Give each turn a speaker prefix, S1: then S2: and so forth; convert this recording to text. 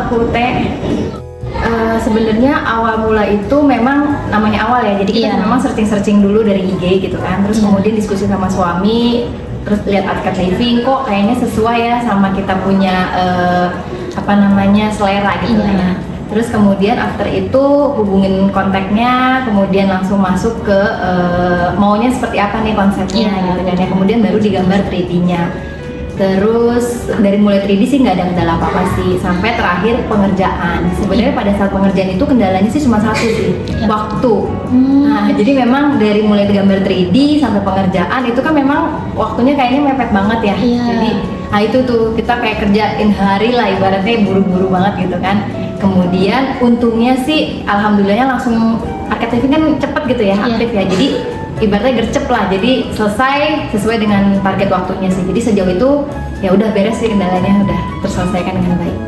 S1: aku Teh. Sebenarnya awal mula itu memang namanya awal ya, jadi kita memang searching dulu dari IG gitu kan, terus kemudian diskusi sama suami, terus lihat etiket living kok kayaknya sesuai ya sama kita punya selera gitu ya. Terus kemudian after itu hubungin kontaknya, kemudian langsung masuk ke maunya seperti apa nih konsepnya gitu kan ya, kemudian baru digambar 3D-nya. Terus dari mulai 3D sih nggak ada kendala apa-apa sih, sampai terakhir pengerjaan. Sebenarnya pada saat pengerjaan itu kendalanya sih cuma satu sih, waktu. Nah, jadi memang dari mulai gambar 3D sampai pengerjaan itu kan memang waktunya kayaknya mepet banget ya. Jadi, nah itu tuh kita kayak kerjain hari lah, ibaratnya buru-buru banget gitu kan. Kemudian untungnya sih, alhamdulillahnya langsung Arket Living kan cepet gitu ya, aktif ya. Jadi ibaratnya gercep lah, jadi selesai sesuai dengan target waktunya sih. Jadi sejauh itu ya udah beres sih, kendalanya udah terselesaikan dengan baik.